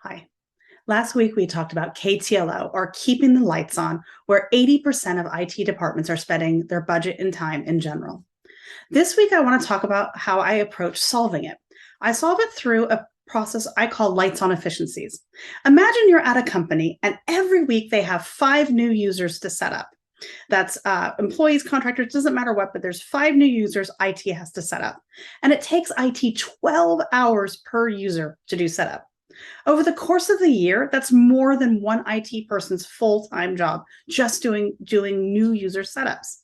Hi. Last week, we talked about KTLO, or keeping the lights on, where 80% of IT departments are spending their budget and time in general. This week, I want to talk about how I approach solving it. I solve it through a process I call Lights On Efficiencies. Imagine you're at a company, and every week they have 5 new users to set up. That's employees, contractors, doesn't matter what, but there's 5 new users IT has to set up. And it takes IT 12 hours per user to do setup. Over the course of the year, that's more than one IT person's full-time job just doing new user setups.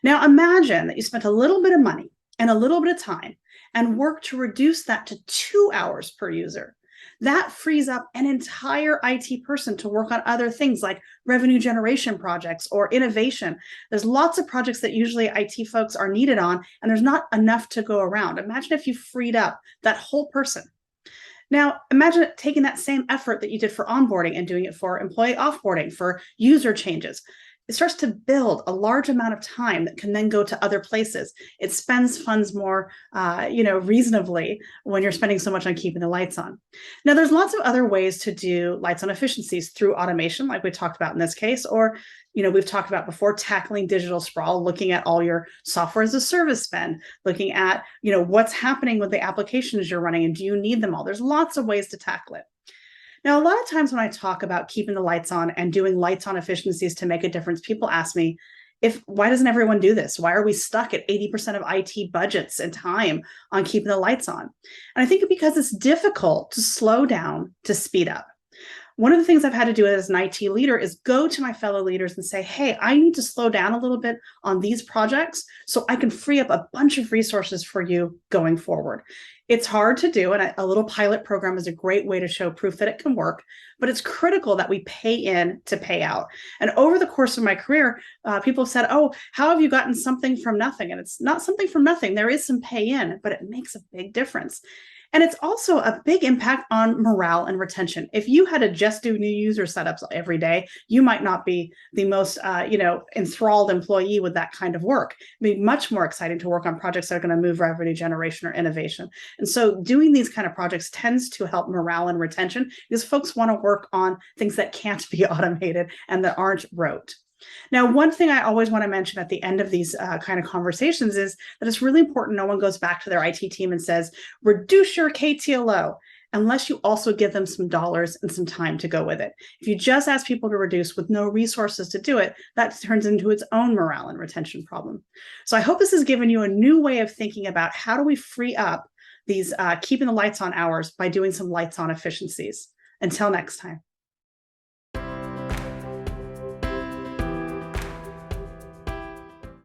Now imagine that you spent a little bit of money and a little bit of time and work to reduce that to 2 hours per user. That frees up an entire IT person to work on other things like revenue generation projects or innovation. There's lots of projects that usually IT folks are needed on, and there's not enough to go around. Imagine if you freed up that whole person. Now, imagine taking that same effort that you did for onboarding and doing it for employee offboarding, for user changes. It starts to build a large amount of time that can then go to other places. It spends funds more, reasonably when you're spending so much on keeping the lights on. Now, there's lots of other ways to do lights on efficiencies through automation, like we talked about in this case, or we've talked about before, tackling digital sprawl, looking at all your software as a service spend, looking at what's happening with the applications you're running and do you need them all. There's lots of ways to tackle it. Now, a lot of times when I talk about keeping the lights on and doing lights on efficiencies to make a difference, people ask me, why doesn't everyone do this? Why are we stuck at 80% of IT budgets and time on keeping the lights on? And I think because it's difficult to slow down to speed up. One of the things I've had to do as an IT leader is go to my fellow leaders and say, hey, I need to slow down a little bit on these projects so I can free up a bunch of resources for you going forward. It's hard to do, and a little pilot program is a great way to show proof that it can work, but it's critical that we pay in to pay out. And over the course of my career, people have said, oh, how have you gotten something from nothing? And it's not something from nothing. There is some pay in, but it makes a big difference. And it's also a big impact on morale and retention. If you had to just do new user setups every day, you might not be the most, enthralled employee with that kind of work. It'd be much more exciting to work on projects that are going to move revenue generation or innovation. And so doing these kind of projects tends to help morale and retention because folks want to work on things that can't be automated and that aren't rote. Now, one thing I always want to mention at the end of these kind of conversations is that it's really important no one goes back to their IT team and says, reduce your KTLO, unless you also give them some dollars and some time to go with it. If you just ask people to reduce with no resources to do it, that turns into its own morale and retention problem. So I hope this has given you a new way of thinking about how do we free up these keeping the lights on hours by doing some lights on efficiencies. Until next time.